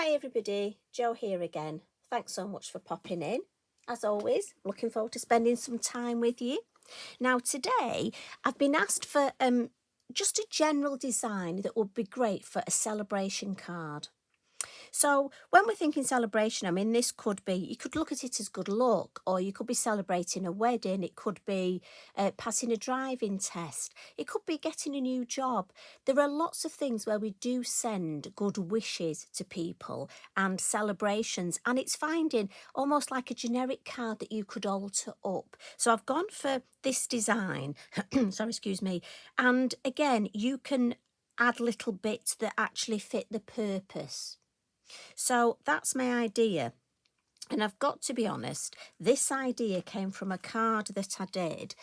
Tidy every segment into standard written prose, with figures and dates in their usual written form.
Hi everybody, Jo here again. Thanks so much for popping in. As always, looking forward to spending some time with you. Now today, I've been asked for just a general design that would be great for a celebration card. So when we're thinking celebration, I mean, this could be, you could look at it as good luck, or you could be celebrating a wedding. It could be passing a driving test. It could be getting a new job. There are lots of things where we do send good wishes to people and celebrations, and it's finding almost like a generic card that you could alter up. So I've gone for this design, sorry, excuse me. And again, you can add little bits that actually fit the purpose. So that's my idea. And I've got to be honest, this idea came from a card that I did.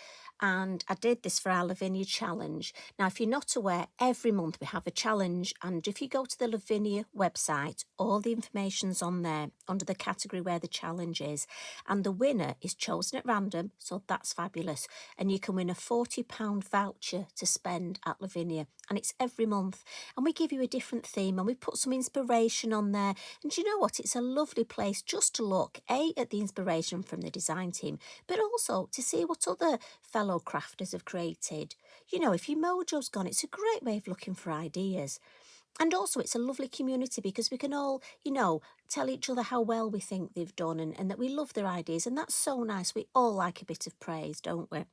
And I did this for our Lavinia challenge. Now, if you're not aware, every month we have a challenge. And if you go to the Lavinia website, all the information's on there under the category where the challenge is. And the winner is chosen at random. So that's fabulous. And you can win a £40 voucher to spend at Lavinia. And it's every month. And we give you a different theme and we put some inspiration on there. And you know what? It's a lovely place just to look, at the inspiration from the design team, but also to see what other fellow crafters have created. You know, if your mojo's gone, it's a great way of looking for ideas. And also it's a lovely community because we can all, you know, tell each other how well we think they've done and that we love their ideas. And that's so nice. We all like a bit of praise, don't we?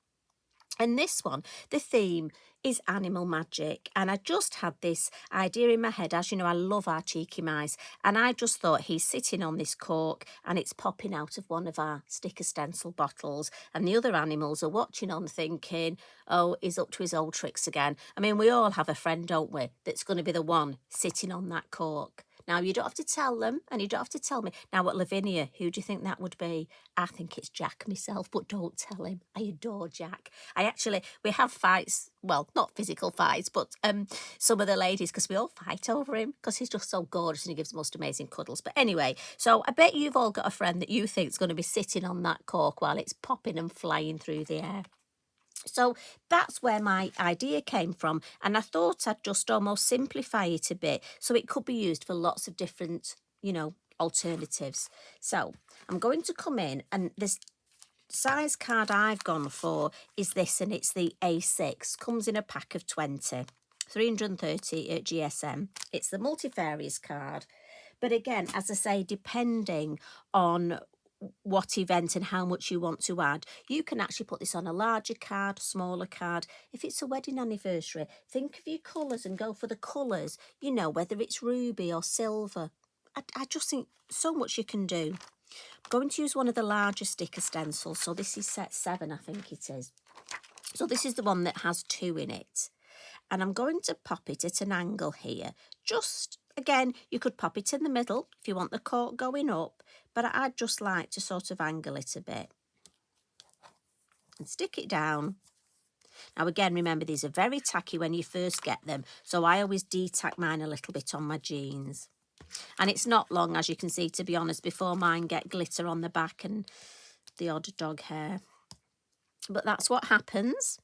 And this one, the theme is animal magic. And I just had this idea in my head. As you know, I love our cheeky mice. And I just thought he's sitting on this cork and it's popping out of one of our sticker stencil bottles. And the other animals are watching on thinking, oh, he's up to his old tricks again. I mean, we all have a friend, don't we, that's going to be the one sitting on that cork. Now, you don't have to tell them and you don't have to tell me. Now, at Lavinia, who do you think that would be? I think it's Jack myself, but don't tell him. I adore Jack. We have fights, well, not physical fights, but some of the ladies, because we all fight over him because he's just so gorgeous and he gives the most amazing cuddles. But anyway, so I bet you've all got a friend that you think is going to be sitting on that cork while it's popping and flying through the air. So that's where my idea came from. And I thought I'd just almost simplify it a bit so it could be used for lots of different, you know, alternatives. So I'm going to come in, and this size card I've gone for is this, and it's the A6. Comes in a pack of 20, 330 at GSM. It's the multifarious card. But again, as I say, depending on what event and how much you want to add, you can actually put this on a larger card, smaller card. If it's a wedding anniversary, think of your colours and go for the colours, you know, whether it's ruby or silver. I just think so much you can do. I'm going to use one of the larger sticker stencils. So this is set 7, I think it is. So this is the one that has 2 in it. And I'm going to pop it at an angle here. Just, again, you could pop it in the middle if you want the cork going up, but I'd just like to sort of angle it a bit. And stick it down. Now, again, remember, these are very tacky when you first get them, so I always de-tack mine a little bit on my jeans. And it's not long, as you can see, to be honest, before mine get glitter on the back and the odd dog hair. But that's what happens.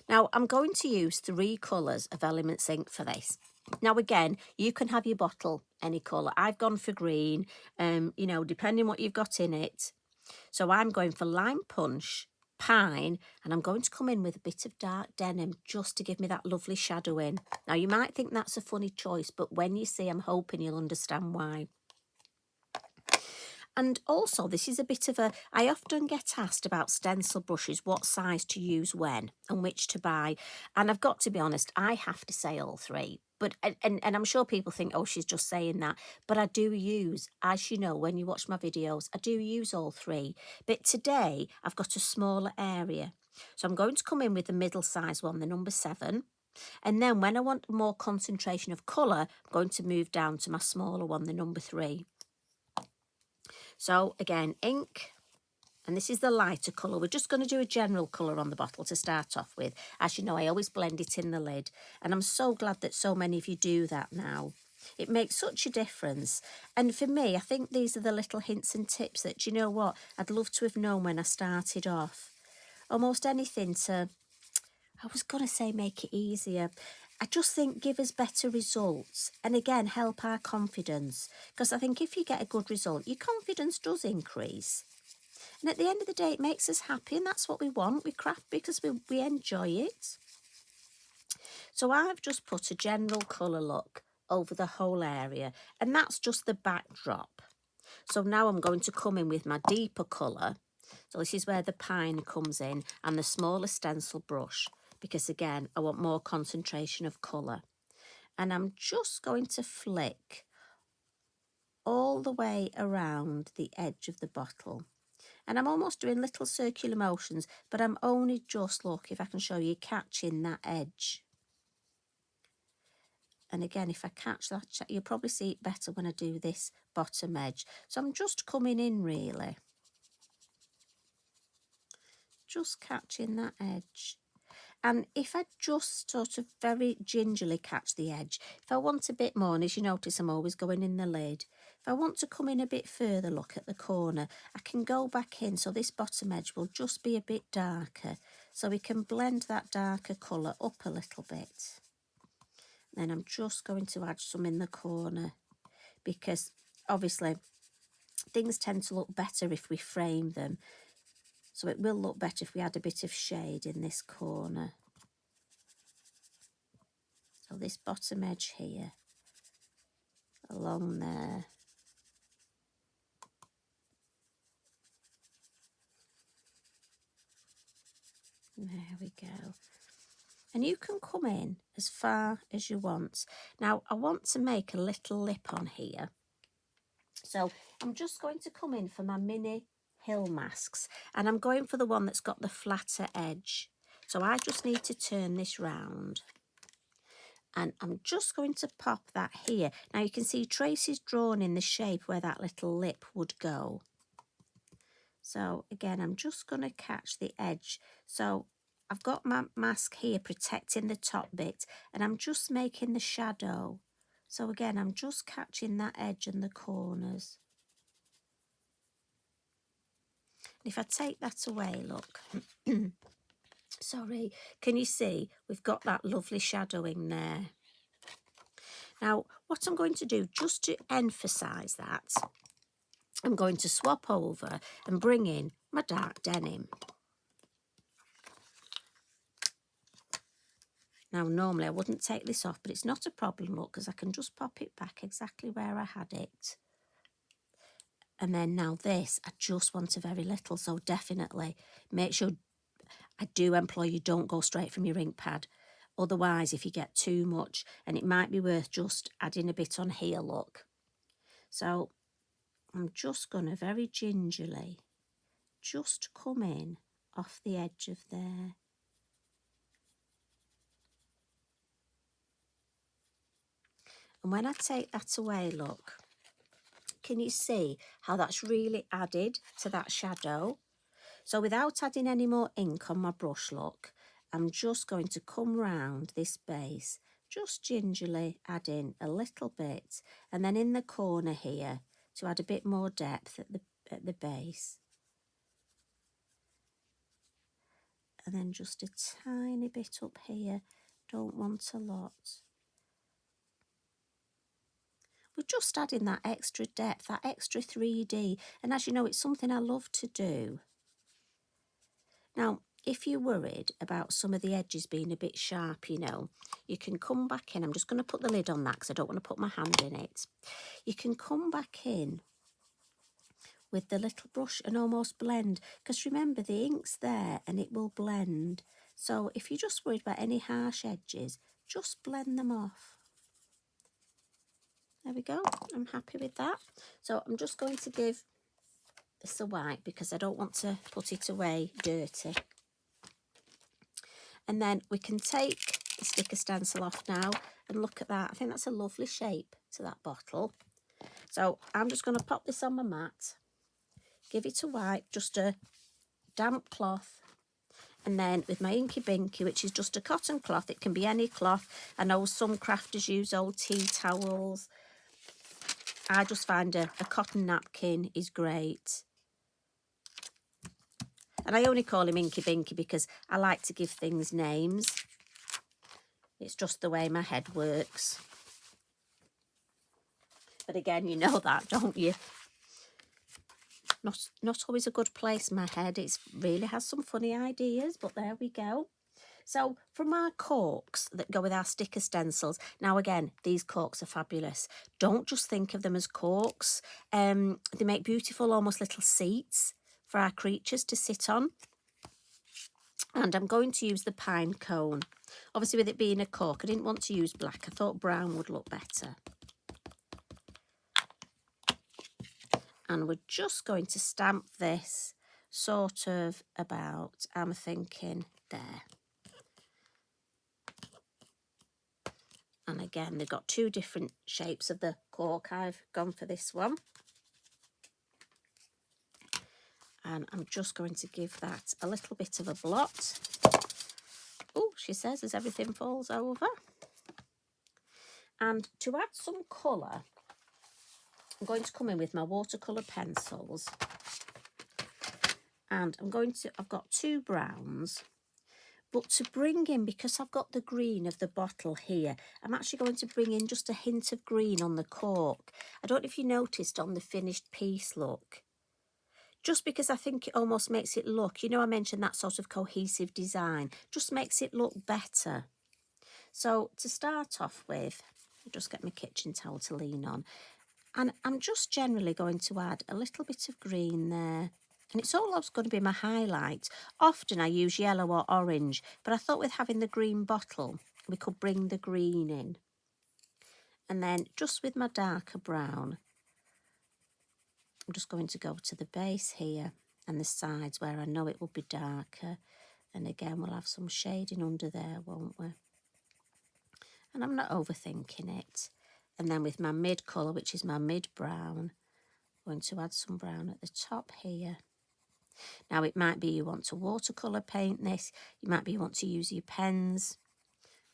Now, I'm going to use 3 colours of Elements ink for this. Now, again, you can have your bottle any colour. I've gone for green, you know, depending what you've got in it. So I'm going for Lime Punch, Pine, and I'm going to come in with a bit of dark denim just to give me that lovely shadowing. Now, you might think that's a funny choice, but when you see, I'm hoping you'll understand why. And also, this is a bit of a, I often get asked about stencil brushes, what size to use when and which to buy. And I've got to be honest, I have to say all 3. But, and I'm sure people think, oh, she's just saying that. But I do use, as you know, when you watch my videos, I do use all 3. But today, I've got a smaller area. So I'm going to come in with the middle size one, the number 7. And then when I want more concentration of colour, I'm going to move down to my smaller one, the number 3. So again, ink, and this is the lighter colour. We're just going to do a general colour on the bottle to start off with. As you know, I always blend it in the lid, and I'm so glad that so many of you do that now. It makes such a difference. And for me, I think these are the little hints and tips that, you know what, I'd love to have known when I started off. Almost anything to, I was going to say make it easier. I just think give us better results and again help our confidence, because I think if you get a good result your confidence does increase, and at the end of the day it makes us happy, and that's what we want. We craft because we enjoy it. So I've just put a general colour look over the whole area, and that's just the backdrop. So now I'm going to come in with my deeper colour. So this is where the pine comes in, and the smaller stencil brush, because again I want more concentration of colour. And I'm just going to flick all the way around the edge of the bottle. And I'm almost doing little circular motions, but I'm only just, look, if I can show you, catching that edge. And again, if I catch that, you'll probably see it better when I do this bottom edge. So I'm just coming in really. Just catching that edge. And if I just sort of very gingerly catch the edge, if I want a bit more, and as you notice I'm always going in the lid, if I want to come in a bit further, look at the corner, I can go back in, so this bottom edge will just be a bit darker, so we can blend that darker colour up a little bit. Then I'm just going to add some in the corner, because obviously things tend to look better if we frame them. So it will look better if we add a bit of shade in this corner. So this bottom edge here, along there. There we go. And you can come in as far as you want. Now I want to make a little lip on here. So I'm just going to come in for my mini hill masks, and I'm going for the one that's got the flatter edge. So I just need to turn this round, and I'm just going to pop that here. Now you can see traces drawn in the shape where that little lip would go. So again, I'm just going to catch the edge. So I've got my mask here protecting the top bit, and I'm just making the shadow. So again, I'm just catching that edge and the corners. If I take that away, look, sorry, can you see we've got that lovely shadowing there? Now, what I'm going to do, just to emphasise that, I'm going to swap over and bring in my dark denim. Now, normally I wouldn't take this off, but it's not a problem, look, because I can just pop it back exactly where I had it. And then now this, I just want a very little, so definitely make sure, I do employ you, don't go straight from your ink pad. Otherwise, if you get too much, and it might be worth just adding a bit on here, look. So I'm just going to very gingerly just come in off the edge of there. And when I take that away, look, can you see how that's really added to that shadow? So without adding any more ink on my brush, look, I'm just going to come round this base, just gingerly add in a little bit, and then in the corner here to add a bit more depth at the base. And then just a tiny bit up here, don't want a lot. We're just adding that extra depth, that extra 3D, and as you know, it's something I love to do. Now, if you're worried about some of the edges being a bit sharp, you know, you can come back in. I'm just going to put the lid on that because I don't want to put my hand in it. You can come back in with the little brush and almost blend, because remember the ink's there and it will blend. So if you're just worried about any harsh edges, just blend them off. There we go, I'm happy with that. So I'm just going to give this a wipe because I don't want to put it away dirty. And then we can take the sticker stencil off now and look at that. I think that's a lovely shape to that bottle. So I'm just going to pop this on my mat, give it a wipe, just a damp cloth. And then with my Inky Binky, which is just a cotton cloth, it can be any cloth. I know some crafters use old tea towels. I just find a cotton napkin is great. And I only call him Inky Binky because I like to give things names. It's just the way my head works. But again, you know that, don't you? Not always a good place, my head. It really has some funny ideas, but there we go. So from our corks that go with our sticker stencils, now again, these corks are fabulous. Don't just think of them as corks. They make beautiful, almost little seats for our creatures to sit on. And I'm going to use the pine cone. Obviously, with it being a cork, I didn't want to use black. I thought brown would look better. And we're just going to stamp this sort of about, I'm thinking, there. And again, they've got two different shapes of the cork. I've gone for this one. And I'm just going to give that a little bit of a blot. Oh, she says as everything falls over. And to add some colour, I'm going to come in with my watercolour pencils. And I've got two browns. But to bring in, because I've got the green of the bottle here, I'm actually going to bring in just a hint of green on the cork. I don't know if you noticed on the finished piece, look. Just because I think it almost makes it look, you know, I mentioned that sort of cohesive design, just makes it look better. So to start off with, I'll just get my kitchen towel to lean on. And I'm just generally going to add a little bit of green there. And it's always going to be my highlight. Often I use yellow or orange, but I thought with having the green bottle, we could bring the green in. And then just with my darker brown, I'm just going to go to the base here and the sides where I know it will be darker. And again, we'll have some shading under there, won't we? And I'm not overthinking it. And then with my mid colour, which is my mid brown, I'm going to add some brown at the top here. Now, it might be you want to watercolour paint this. It might be you want to use your pens.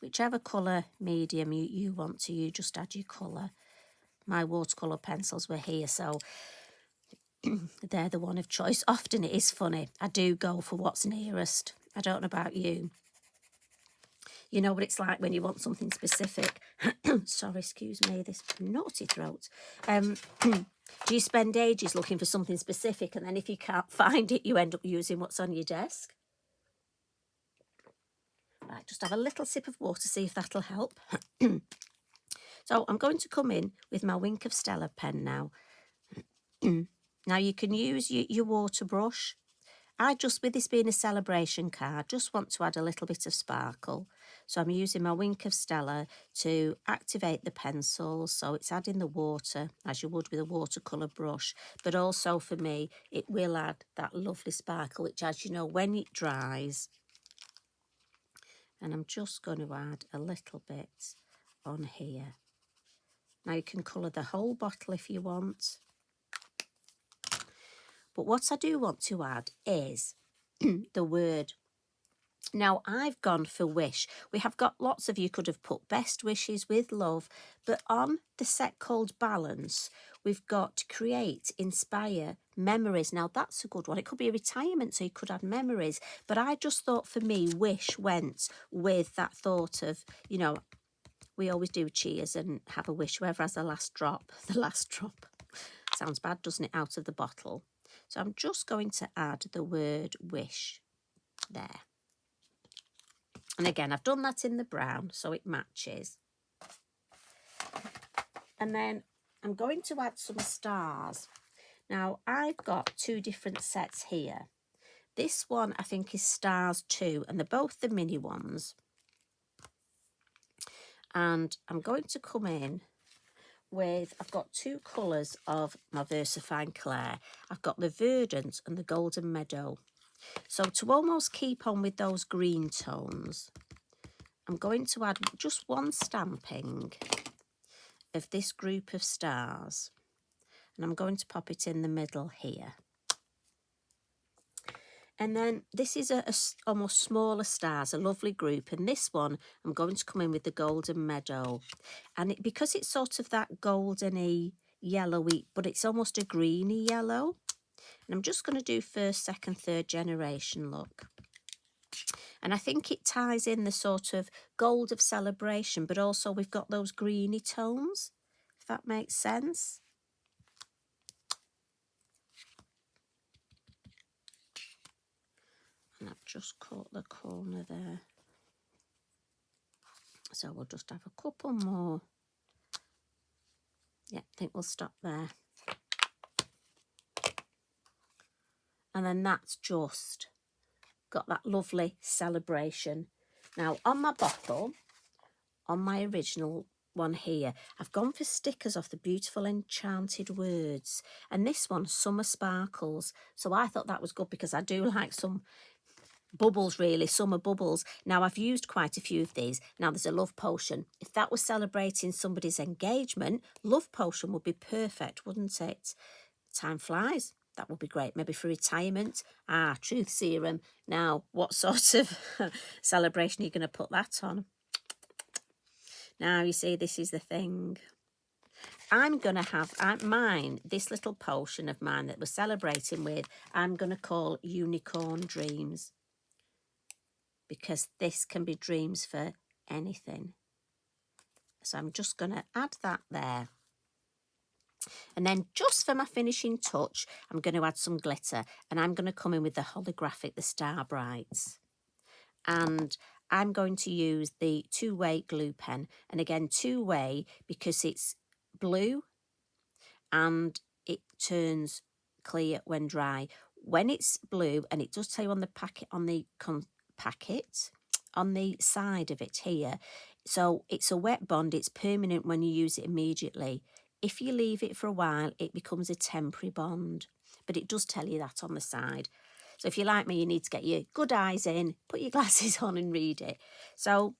Whichever colour medium you want to, you just add your colour. My watercolour pencils were here, so they're the one of choice. Often it is funny. I do go for what's nearest. I don't know about you. You know what it's like when you want something specific. Sorry, excuse me, this naughty throat. Do you spend ages looking for something specific, and then if you can't find it, you end up using what's on your desk? Right, just have a little sip of water, see if that'll help. So I'm going to come in with my Wink of Stella pen now. Now you can use your water brush. I just, with this being a celebration card, just want to add a little bit of sparkle. So I'm using my Wink of Stella to activate the pencils. So it's adding the water, as you would with a watercolour brush. But also for me, it will add that lovely sparkle, which, as you know, when it dries. And I'm just going to add a little bit on here. Now you can colour the whole bottle if you want. But what I do want to add is the word. Now, I've gone for wish. We have got lots of you could have put best wishes with love, but on the set called balance, we've got create, inspire, memories. Now, that's a good one. It could be a retirement, so you could add memories. But I just thought for me, wish went with that thought of, you know, we always do cheers and have a wish. Whoever has the last drop. Sounds bad, doesn't it, out of the bottle. So I'm just going to add the word wish there. And again, I've done that in the brown, so it matches. And then I'm going to add some stars. Now, I've got two different sets here. This one, I think, is stars 2, and they're both the mini ones. And I'm going to come in with, I've got two colours of my VersaFine Clair. I've got the Verdant and the Golden Meadow. So to almost keep on with those green tones, I'm going to add just one stamping of this group of stars. And I'm going to pop it in the middle here. And then this is a almost smaller stars, a lovely group. And this one, I'm going to come in with the Golden Meadow. And because it's sort of that goldeny, yellowy, but it's almost a greeny yellow. And I'm just going to do first, second, third generation, look. And I think it ties in the sort of gold of celebration, but also we've got those greeny tones, if that makes sense. And I've just caught the corner there. So we'll just have a couple more. Yeah, I think we'll stop there. And then that's just got that lovely celebration. Now on my bottle, on my original one here, I've gone for stickers of the beautiful enchanted words. And this one, Summer Sparkles. So I thought that was good because I do like some bubbles, really, summer bubbles. Now I've used quite a few of these. Now there's a love potion. If that was celebrating somebody's engagement, love potion would be perfect, wouldn't it? Time flies. That would be great. Maybe for retirement. Truth serum. Now, what sort of celebration are you going to put that on? Now, you see, this is the thing. I'm going to have mine, this little potion of mine that we're celebrating with, I'm going to call Unicorn Dreams. Because this can be dreams for anything. So I'm just going to add that there. And then just for my finishing touch, I'm going to add some glitter. And I'm going to come in with the Holographic, the Star Brights. And I'm going to use the two-way glue pen. And again, two-way because it's blue and it turns clear when dry. When it's blue, and it does tell you on the packet, on the on the side of it here, so it's a wet bond, it's permanent when you use it immediately. If you leave it for a while, it becomes a temporary bond, but it does tell you that on the side. So if you're like me, you need to get your good eyes in, put your glasses on and read it. So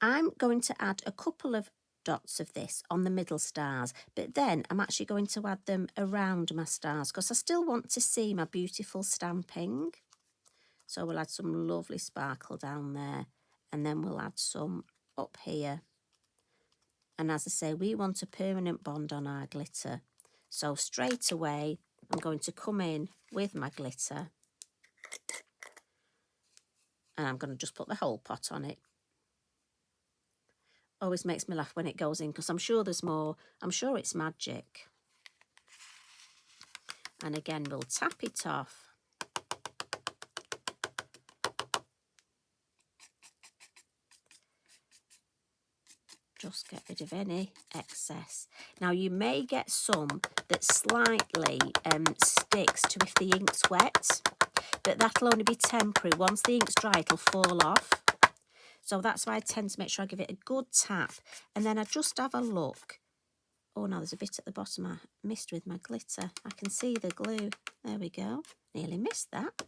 I'm going to add a couple of dots of this on the middle stars, but then I'm actually going to add them around my stars because I still want to see my beautiful stamping. So we'll add some lovely sparkle down there, and then we'll add some up here. And as I say, we want a permanent bond on our glitter. So straight away, I'm going to come in with my glitter. And I'm going to just put the whole pot on it. Always makes me laugh when it goes in because I'm sure there's more. I'm sure it's magic. And again, we'll tap it off. Just get rid of any excess. Now you may get some that slightly sticks to if the ink's wet, but that'll only be temporary. Once the ink's dry, it'll fall off. So that's why I tend to make sure I give it a good tap, and then I just have a look. Oh no, there's a bit at the bottom I missed with my glitter. I can see the glue. There we go. Nearly missed that.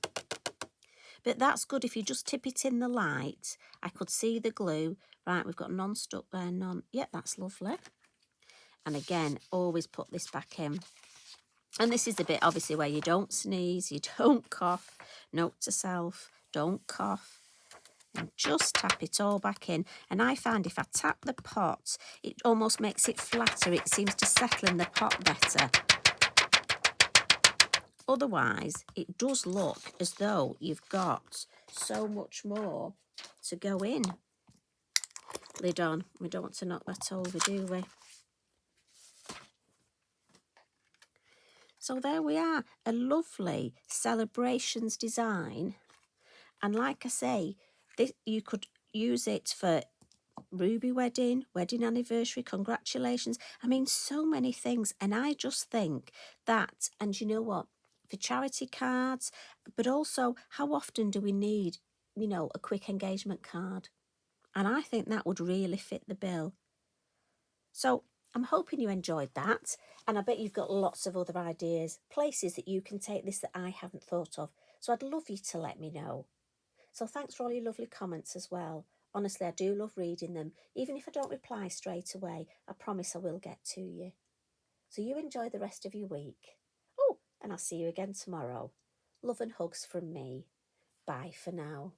But that's good if you just tip it in the light. I could see the glue. Right, we've got none stuck there, none. Yeah, that's lovely. And again, always put this back in. And this is the bit, obviously, where you don't sneeze, you don't cough. Note to self, don't cough. And just tap it all back in. And I find if I tap the pot, it almost makes it flatter. It seems to settle in the pot better. Otherwise, it does look as though you've got so much more to go in. Lid on. We don't want to knock that over, do we? So there we are, a lovely celebrations design. And like I say, this, you could use it for ruby wedding, wedding anniversary, congratulations. I mean, so many things. And I just think that, and you know what, for charity cards, but also how often do we need, you know, a quick engagement card? And I think that would really fit the bill. So I'm hoping you enjoyed that. And I bet you've got lots of other ideas, places that you can take this that I haven't thought of. So I'd love you to let me know. So thanks for all your lovely comments as well. Honestly, I do love reading them. Even if I don't reply straight away, I promise I will get to you. So you enjoy the rest of your week. Oh, and I'll see you again tomorrow. Love and hugs from me. Bye for now.